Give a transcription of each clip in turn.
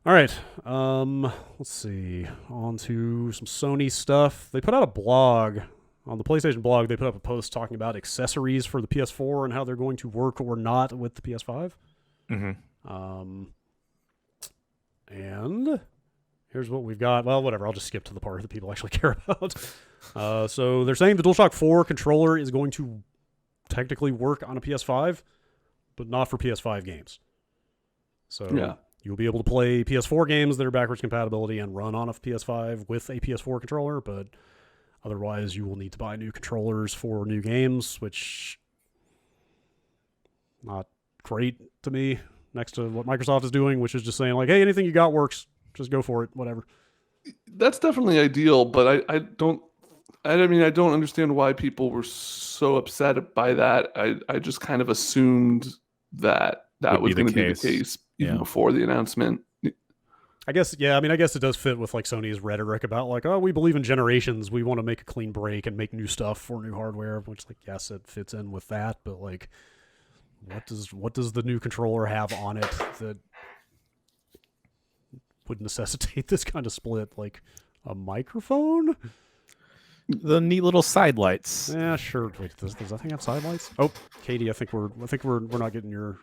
All right. Let's see. On to some Sony stuff. They put out a blog. On the PlayStation blog, they put up a post talking about accessories for the PS4 and how they're going to work or not with the PS5. And here's what we've got. Well, whatever. I'll just skip to the part that people actually care about. So they're saying the DualShock 4 controller is going to technically work on a PS5, but not for PS5 games. So you'll be able to play PS4 games that are backwards compatibility and run on a PS5 with a PS4 controller, but otherwise you will need to buy new controllers for new games, which not great to me next to what Microsoft is doing, which is just saying like, hey, anything you got works. Just go for it, whatever. That's definitely ideal, but I don't understand why people were so upset by that. I just kind of assumed that was going to be the case even before the announcement. I guess it does fit with like Sony's rhetoric about like, oh, we believe in generations. We want to make a clean break and make new stuff for new hardware, which like, yes, it fits in with that. But like, what does the new controller have on it that would necessitate this kind of split? Like a microphone? The neat little side lights. Yeah, sure. Wait, does that thing have side lights? Oh, Katie, I think we're not getting your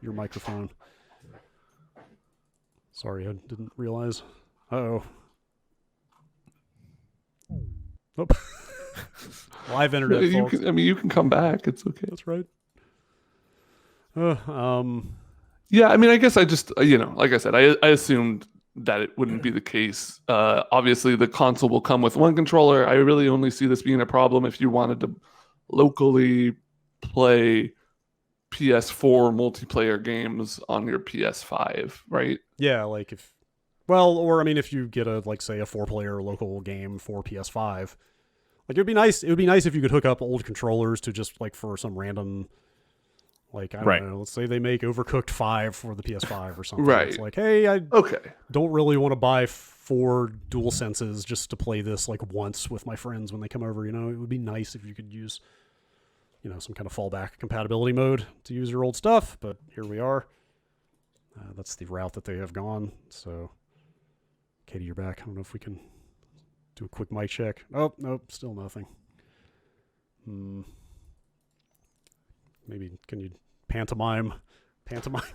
microphone. Sorry, I didn't realize. Uh-oh. Nope. Live internet, folks. You can come back. It's okay. That's right. Yeah, I guess I just, like I said, I assumed that it wouldn't be the case. Obviously, the console will come with one controller. I really only see this being a problem if you wanted to locally play PS4 multiplayer games on your PS5, right? Yeah, like if you get a 4-player local game for PS5, like it would be nice if you could hook up old controllers to just like for some random, like, I don't know, let's say they make Overcooked 5 for the PS5 or something. Right. It's like, hey, I don't really want to buy 4 DualSenses just to play this like once with my friends when they come over. It would be nice if you could use, some kind of fallback compatibility mode to use your old stuff, but here we are. That's the route that they have gone. So, Katie, you're back. I don't know if we can do a quick mic check. Oh, nope, still nothing. Maybe can you pantomime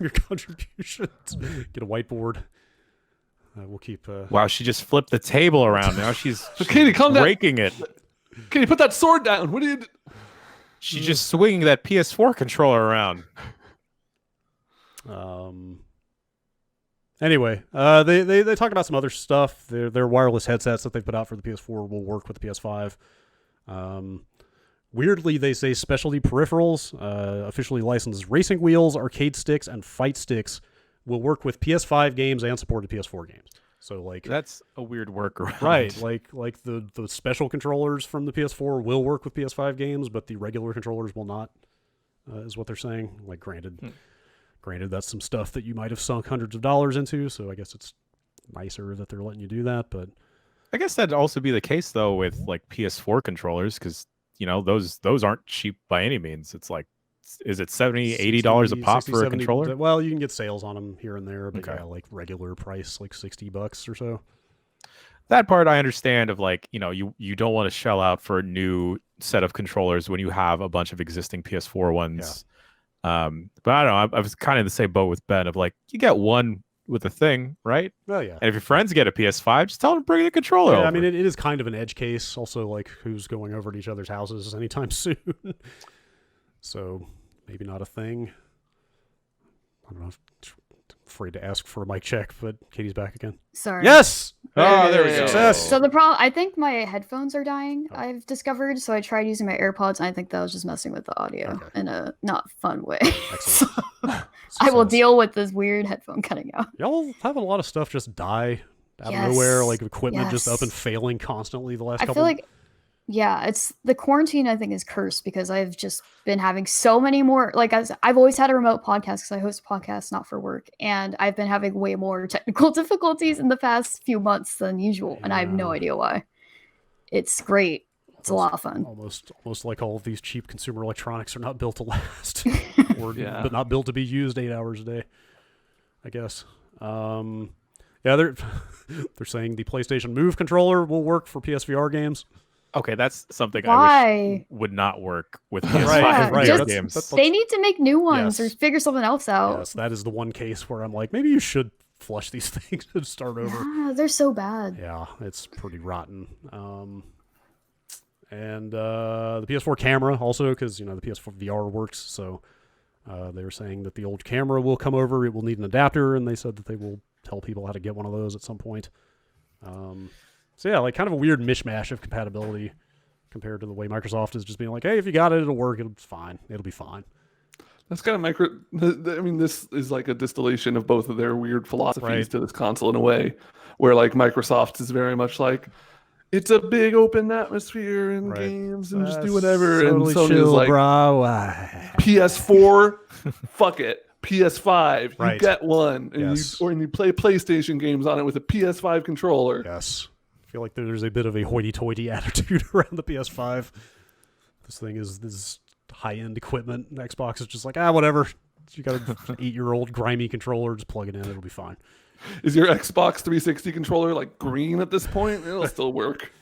your contributions? Get a whiteboard. We'll keep. Wow, she just flipped the table around. Now she's Katie, calm down. Breaking it. Katie, put that sword down. What are you? She's just swinging that PS4 controller around. Anyway, they talk about some other stuff. Their wireless headsets that they put out for the PS4 will work with the PS5. Weirdly, they say specialty peripherals, officially licensed racing wheels, arcade sticks, and fight sticks will work with PS5 games and supported PS4 games. So like that's a weird workaround, right? Like the special controllers from the PS4 will work with PS5 games, but the regular controllers will not, is what they're saying. Like granted, that's some stuff that you might have sunk hundreds of dollars into. So I guess it's nicer that they're letting you do that. But I guess that'd also be the case though with like PS4 controllers, because those aren't cheap by any means. It's like, is it $70, $80 a pop for a controller? Well, you can get sales on them here and there, but yeah, like regular price, like $60 or so. That part I understand of like, you don't want to shell out for a new set of controllers when you have a bunch of existing PS4 ones. Yeah. But I don't know. I was kind of in the same boat with Ben of like, you get one with a thing, right? Well, yeah. And if your friends get a PS5, just tell them to bring the controller over. I mean, it is kind of an edge case. Also, like, who's going over to each other's houses anytime soon? So maybe not a thing. I don't know. Afraid to ask for a mic check, but Katie's back again. Sorry. Yes. Oh, there we go. Success. So the problem, I think my headphones are dying. I've discovered. So I tried using my AirPods, and I think that was just messing with the audio in a not fun way. So I will deal with this weird headphone cutting out. Y'all have a lot of stuff just die out of nowhere, like equipment just up and failing constantly the last couple. I feel like, yeah, it's the quarantine. I think is cursed because I've just been having so many more. Like I've always had a remote podcast because I host podcasts not for work, and I've been having way more technical difficulties in the past few months than usual, and I have no idea why. It's great. It's a lot of fun. Almost like all of these cheap consumer electronics are not built to last, but not built to be used 8 hours a day, I guess. Yeah, they're saying the PlayStation Move controller will work for PSVR games. Okay, that's something I Why? wish would not work with Right, PS5 right. VR Just- games. They need to make new ones or Yes. figure something else out. Yes, that is the one case where I'm like, maybe you should flush these things and start over. Yeah, they're so bad. Yeah, it's pretty rotten. And the PS4 camera also, because the PS4 VR works, so they were saying that the old camera will come over. It will need an adapter, and they said that they will tell people how to get one of those at some point. So yeah, like kind of a weird mishmash of compatibility compared to the way Microsoft is just being like, hey, if you got it, it'll work. It's fine. It'll be fine. That's kind of I mean, this is like a distillation of both of their weird philosophies Right. to this console in a way, where like Microsoft is very much like, it's a big open atmosphere and Right. games and just do whatever. Totally and Sony chill, is like, bro. PS4, fuck it. PS5, you Right. get one, and Yes. you play PlayStation games on it with a PS5 controller. Yes. I feel like there's a bit of a hoity-toity attitude around the PS5. This thing is this high-end equipment, and Xbox is just like, whatever. You got an 8-year-old grimy controller, just plug it in, it'll be fine. Is your Xbox 360 controller like green at this point? It'll still work.